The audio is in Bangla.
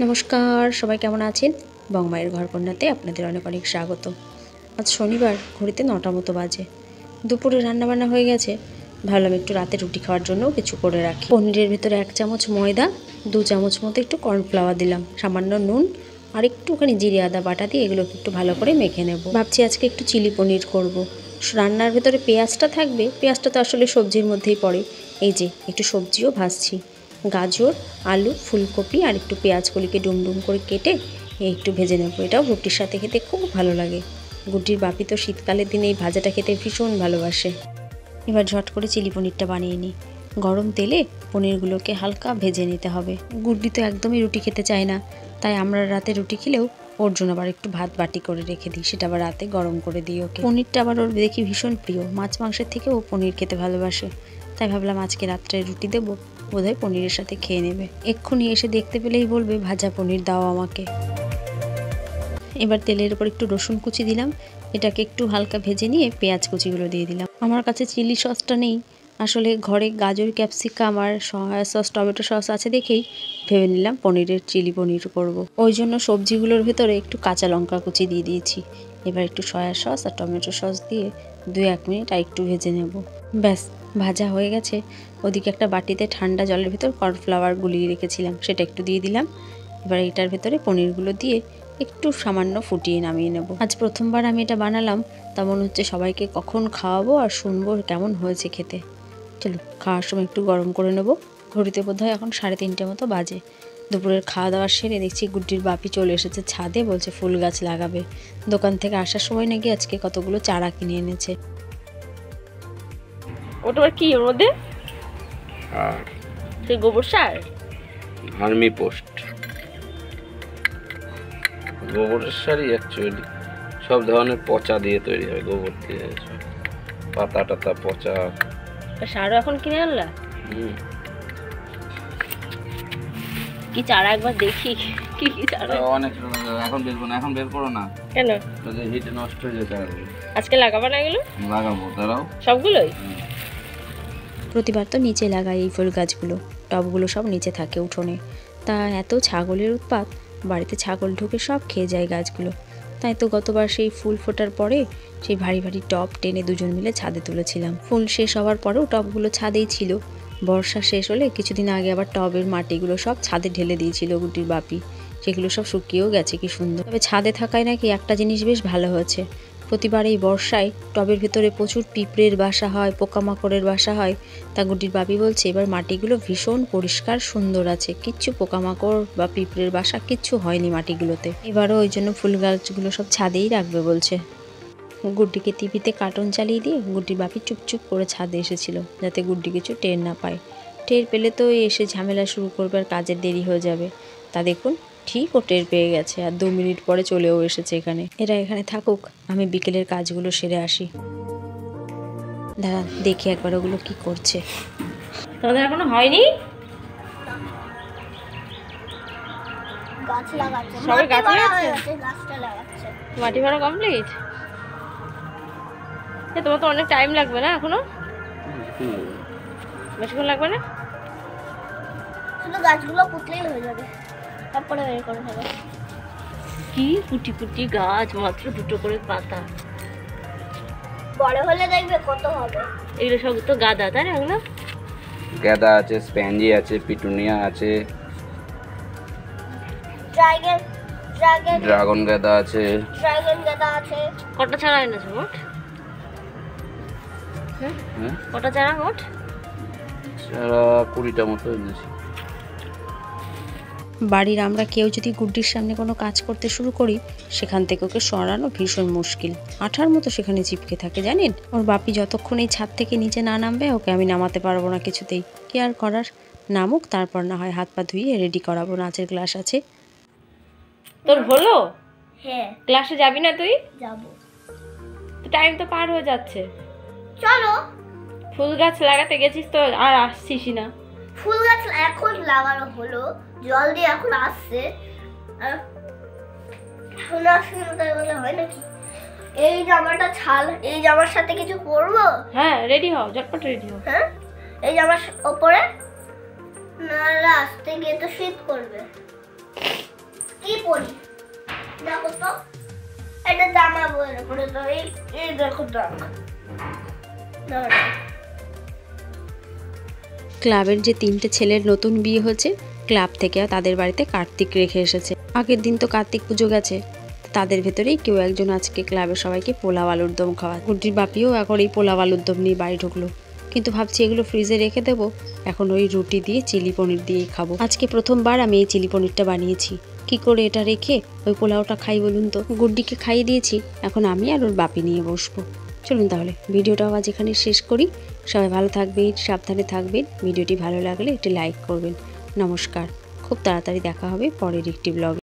নমস্কার, সবাই কেমন আছেন? বংমায়ের ঘরকন্যাতে আপনাদের অনেক অনেক স্বাগত। আজ শনিবার, ঘড়িতে 9টা মতো বাজে। দুপুরে রান্নাবান্না হয়ে গেছে। ভাবলাম একটু রাতে রুটি খাওয়ার জন্যও কিছু করে রাখি। পনিরের ভেতরে 1 চামচ ময়দা, 2 চামচ মতো একটু কর্নফ্লাওয়ার দিলাম, সামান্য নুন আর একটুখানি জিরে আদা বাটা দিয়ে এগুলোকে একটু ভালো করে মেখে নেব। ভাবছি আজকে একটু চিলি পনির করব। রান্নার ভেতরে পেঁয়াজটা থাকবে, পেঁয়াজটা তো আসলে সবজির মধ্যেই পড়ে। এই যে একটু সবজিও ভাজছি, গাজর, আলু, ফুলকপি আর একটু পেঁয়াজগুলিকে ডুমডুম করে কেটে একটু ভেজে নেব। এটাও রুটির সাথে খেতে খুব ভালো লাগে। গুড্ডির বাপি তো শীতকালের দিনে এই ভাজাটা খেতে ভীষণ ভালোবাসে। এবার ঝট করে চিলি পনিরটা বানিয়ে নিই। গরম তেলে পনিরগুলোকে হালকা ভেজে নিতে হবে। গুড্ডি তো একদমই রুটি খেতে চায় না, তাই আমরা রাতে রুটি খেলেও ওর জন্য আবার একটু ভাত বাটি করে রেখে দিই, সেটা আবার রাতে গরম করে দিই ওকে। পনিরটা আবার ওর দেখি ভীষণ প্রিয়, মাছ মাংসের থেকেও ও পনির খেতে ভালোবাসে। তাই ভাবলাম আজকে রাত্রে রুটি দেবো, বোধহয় পনিরের সাথে খেয়ে নেবে। এক্ষুনি এসে দেখতে পেলেই বলবে ভাজা পনির দাও আমাকে। এবার তেলের উপর একটু রসুন কুচি দিলাম, এটাকে একটু হালকা ভেজে নিয়ে পেঁয়াজ কুচিগুলো দিয়ে দিলাম। আমার কাছে চিলি সসটা নেই, আসলে ঘরে গাজর, ক্যাপসিকাম আর সয়া সস, টমেটো সস আছে দেখেই ভেবে নিলাম পনিরের চিলি পনির করব। ওই জন্য সবজিগুলোর ভেতরে একটু কাঁচা লঙ্কা কুচি দিয়ে দিয়েছি। এবার একটু সয়া সস আর টমেটো সস দিয়ে 2-1 মিনিট আর একটু ভেজে নেব। ব্যাস, ভাজা হয়ে গেছে। ওদিকে একটা বাটিতে ঠান্ডা জলের ভেতর কর্নফ্লাওয়ার গুলিয়ে রেখেছিলাম, সেটা একটু দিয়ে দিলাম। এবার এটার ভেতরে পনিরগুলো দিয়ে একটু সামান্য ফুটিয়ে নামিয়ে নেব। আজ প্রথমবার আমি এটা বানালাম, তা মনে হচ্ছে সবাইকে কখন খাওয়াবো আর শুনবো কেমন হয়েছে খেতে। চলো খাওয়ার সময় একটু গরম করে নেব। ঘড়িতে বোধহয় এখন 3:30 মতো বাজে। দুপুরের খাওয়া দাওয়া সেরে দেখছি গুড্ডির বাপি চলে এসেছে ছাদে, বলছে ফুল গাছ লাগাবে। দোকান থেকে আসার সময় নাকি আজকে কতগুলো চারা কিনে এনেছে। ওটা কি ওর মধ্যে? সেই গোবর সার, ভার্মি পোস্ট, গোবরের সারই অ্যাকচুয়ালি সব ধরনের পচা দিয়ে তৈরি হয়, গোবর দিয়ে পাতা টাতা পচা। সারও এখন কিনে আনলা? কি চারা একবার দেখি, কি কি চারা? অনেক এখন বের করো না, এখন বের করো না। কেন? হিটে নষ্ট হয়ে যায় চারাগুলো। আজকে লাগাবো না এগুলো? লাগাবো, দাঁড়াও। সবগুলোই? প্রতিবার তো নিচে লাগাই এই ফুল গাছগুলো, টবগুলো সব নিচে থাকে উঠোনে। তা এত ছাগলের উৎপাত, বাড়িতে ছাগল ঢুকে সব খেয়ে যায় গাছগুলো। তাই তো গতবার সেই ফুল ফোটার পরে সেই ভারী ভারী টব টেনে দুজন মিলে ছাদে তুলেছিলাম। ফুল শেষ হওয়ার পরেও টবগুলো ছাদেই ছিল। বর্ষা শেষ হলে কিছুদিন আগে আবার টবের মাটিগুলো সব ছাদে ঢেলে দিয়েছিল গুড্ডির বাপি, সেগুলো সব শুকিয়েও গেছে কি সুন্দর। তবে ছাদে থাকায় নাকি একটা জিনিস বেশ ভালো হয়েছে, প্রতিবার এই বর্ষায় টবের ভেতরে প্রচুর পিঁপড়ের বাসা হয়, পোকামাকড়ের বাসা হয়। তা গুড্ডির বাপি বলছে এবার মাটিগুলো ভীষণ পরিষ্কার সুন্দর আছে, কিচ্ছু পোকামাকড় বা পিঁপড়ের বাসা কিচ্ছু হয়নি মাটিগুলোতে। এবারও ওই জন্য ফুল গাছগুলো সব ছাদেই রাখবে বলছে। গুড্ডিকে টিভিতে কার্টুন চালিয়ে দিয়ে গুড্ডির বাপি চুপচুপ করে ছাদে এসেছিল, যাতে গুড্ডি কিছু টের না পায়। টের পেলে তো এসে ঝামেলা শুরু করবে আর কাজের দেরি হয়ে যাবে। তা দেখুন, ঠিক ও টের পেয়ে গেছে আর 2 মিনিট পরে চলেও এসেছে এখানে। এরা এখানে থাকুক, আমি বিকেলের কাজগুলো সেরে আসি। দাঁড়া দেখি একবার ওগুলো কি করছে। তোমাদের এখনো হয়নি? গাছ লাগাচ্ছে, সবাই গাছ লাগাচ্ছে? গাছটা লাগাচ্ছে। মাটি ভরা কমপ্লিট? তোমার তো অনেক টাইম লাগবে না এখনো? বেশিক্ষণ লাগবে না? শুধু গাছগুলো পুতলেই হয়ে যাবে, তারপরে বের করে হবে। কি কুটি কুটি গাছ, মাত্র 2টো করে পাতা। বড় হলে দেখবে কত হবে। এগুলো সব তো গাঁদা, তাই না? এগুলো গাঁদা আছে, স্প্যানজি আছে, পিটুনিয়া আছে, ড্রাগন গাঁদা আছে। কটা চারা এনেছো মোট? কটা চারা মোট? চারা 20টা মতো এনেছি। বাড়ির আমরা কেউ যদি গুড্ডির সামনে কোনো কাজ করতে শুরু করি, সেখান থেকে ওকে সরানো ভীষণ মুশকিল। আঠার মতো সেখানে চিপকে থাকে জানেন। ওর বাপি যতক্ষণ এই ছাদ থেকে নিচে না নামবে ওকে আমি নামাতে পারবো না কিছুতেই। কি আর করার, নামুক, তারপর না হয় হাত পা ধুইয়ে রেডি করাবো। নাচের ক্লাস আছে। তোর হলো? হ্যাঁ, ক্লাসে যাবি না তুই? যাবো। টাইম তো পার হয়ে যাচ্ছে। চলো। ফুল গাছ লাগাতে গেছিস তো আর আসছিস না। ফুল গাছ এখন লাগানো হলো, জল দিয়ে এখন আসছে। এখন আসছে না, তাই বলে হয় নাকি? এই জামাটা ছাল, এই জামার সাথে কিছু পরবো? হ্যাঁ, রেডি হও, ঝটপট রেডি হও। হ্যাঁ, এই জামার ওপরে না আসতে গিয়ে তো শীত করবে। কি পরি দেখো তো, এটা জামা বলে পরে তো এই দেখো দাগ না না। ক্লাবের যে 3টে ছেলের নতুন বিয়ে হচ্ছে, ক্লাব থেকে তাদের বাড়িতে কার্তিক রেখে এসেছে। আগের দিন তো কার্তিক পুজো গেছে, তাদের ভেতরেই কেউ একজন আজকে ক্লাবের সবাইকে পোলাও আলুর দম খাওয়া। গুড্ডির বাপিও এখন এই পোলাও আলুর দম নিয়ে বাড়ি ঢুকলো, কিন্তু ভাবছি এগুলো ফ্রিজে রেখে দেবো, এখন ওই রুটি দিয়ে চিলি পনির দিয়েই খাবো। আজকে প্রথমবার আমি এই চিলি পনিরটা বানিয়েছি। কি করে এটা রেখে ওই পোলাওটা খাই বলুন তো? গুড্ডিকে খাইয়ে দিয়েছি, এখন আমি আর ওর বাপি নিয়ে বসবো। চলুন তাহলে ভিডিওটাও আজ এখানে শেষ করি। সবাই ভালো থাকবেন, সাবধানে থাকবেন। ভিডিওটি ভালো লাগলে একটি লাইক করবেন। নমস্কার, খুব তাড়াতাড়ি দেখা হবে পরের একটি ব্লগে।